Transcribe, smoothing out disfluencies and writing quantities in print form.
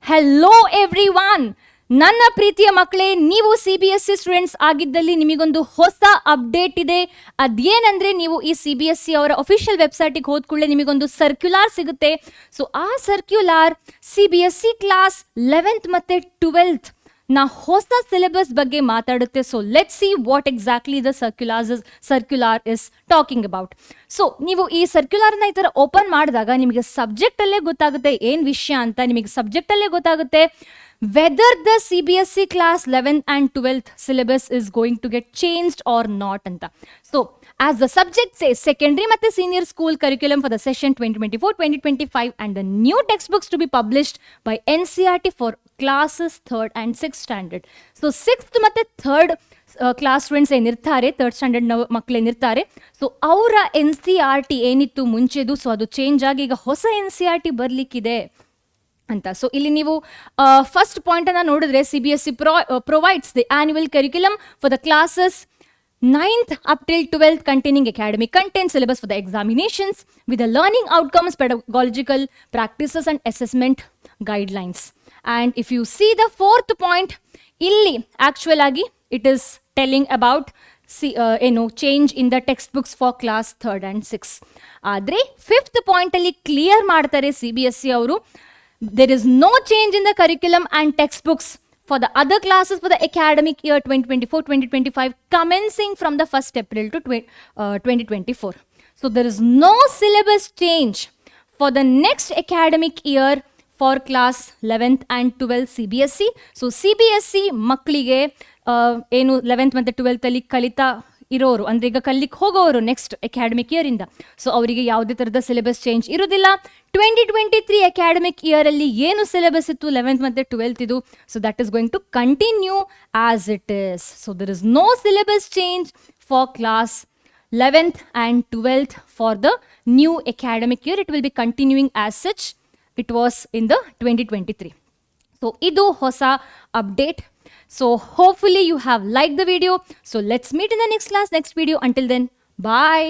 Hello everyone, ನನ್ನ ಪ್ರೀತಿಯ ಮಕ್ಕಳೇ, ನೀವು CBSE ಸ್ಟೂಡೆಂಟ್ಸ್ ಆಗಿದ್ದಲ್ಲಿ ನಿಮಗೊಂದು ಹೊಸ ಅಪ್ಡೇಟ್ ಇದೆ. ಅದೇನಂದ್ರೆ, ನೀವು ಈ CBSE ಅವರ ಅಫಿಷಿಯಲ್ ವೆಬ್ಸೈಟಿಗೆ ಹೋದ ಕೂಡಲೇ ನಿಮಗೊಂದು ಸರ್ಕ್ಯುಲಾರ್ ಸಿಗುತ್ತೆ. ಸೊ ಆ ಸರ್ಕ್ಯುಲಾರ್ CBSE ಕ್ಲಾಸ್ 11th ಮತ್ತೆ 12th ನಾ ಹೊಸ ಸಿಲೆಬಸ್ ಬಗ್ಗೆ ಮಾತಾಡುತ್ತೆ. So let see what exactly the circular is talking about. So ನೀವು ಈ ಸರ್ಕ್ಯುಲಾರ್ನ ಈ ಥರ ಓಪನ್ ಮಾಡಿದಾಗ ನಿಮಗೆ ಸಬ್ಜೆಕ್ಟಲ್ಲೇ ಗೊತ್ತಾಗುತ್ತೆ ಏನು ವಿಷಯ ಅಂತ. ನಿಮಗೆ ಸಬ್ಜೆಕ್ಟಲ್ಲೇ ಗೊತ್ತಾಗುತ್ತೆ whether the CBSE class 11th and 12th syllabus is going to get changed or not ಅಂತ. So as the subject says, secondary ಮತ್ತು senior school curriculum for the session 2024-2025 and the new textbooks to be published by NCERT for classes 3rd and 6th standard. So 6th ಮತ್ತು 3rd class students ಏನಿರ್ತಾರೆ, 3rd standard ಮಕ್ಕಳು ಏನಿರ್ತಾರೆ, so ಅವರ NCERT ಏನಿತ್ತು ಮುಂಚೆದು, so ಅದು change ಆಗಿ ಈಗ ಹೊಸ NCERT ಬರಲಿಕ್ಕಿದೆ ಅಂತ. ಸೊ ಇಲ್ಲಿ ನೀವು ಫಸ್ಟ್ ಪಾಯಿಂಟ್ ಅನ್ನ ನೋಡಿದ್ರೆ, CBSE provides the annual curriculum for the classes 9th up till 12th containing academic content, syllabus for the examinations with the learning outcomes, pedagogical practices and assessment guidelines. And if you see the fourth point, illi actual agi it is telling about change in the textbooks for class 3rd and 6th. Adre fifth point alli clear ಮಾಡ್ತಾರೆ CBSE ಅವರು, there is no change in the curriculum and textbooks for the other classes for the academic year 2024-2025 commencing from the 1st April to 2024. So there is no syllabus change for the next academic year for class 11th and 12th CBSE. So CBSE ಮಕ್ಕಳಿಗೆ ಏನು 11th ಮತ್ತು 12th ಅಲ್ಲಿ ಕಲಿತಾ ಇರೋರು, ಅಂದರೆ ಈಗ ಕಲಿಕ್ಕೆ ಹೋಗೋರು next academic year ಇಂದ, ಸೊ ಅವರಿಗೆ ಯಾವುದೇ ಥರದ ಸಿಲೆಬಸ್ ಚೇಂಜ್ ಇರೋದಿಲ್ಲ. 2023 ಅಕಾಡೆಮಿಕ್ ಇಯರ್ ಅಲ್ಲಿ ಏನು ಸಿಲೆಬಸ್ ಇತ್ತು 11th ಮತ್ತು 12th ಇದು, so that is going to continue as it is. So there is no syllabus change for class 11th and 12th for the new academic year. It will be continuing as such it was in the 2023. So idu hosa update. So hopefully you have liked the video. So let's meet in the next class, next video. Until then, bye.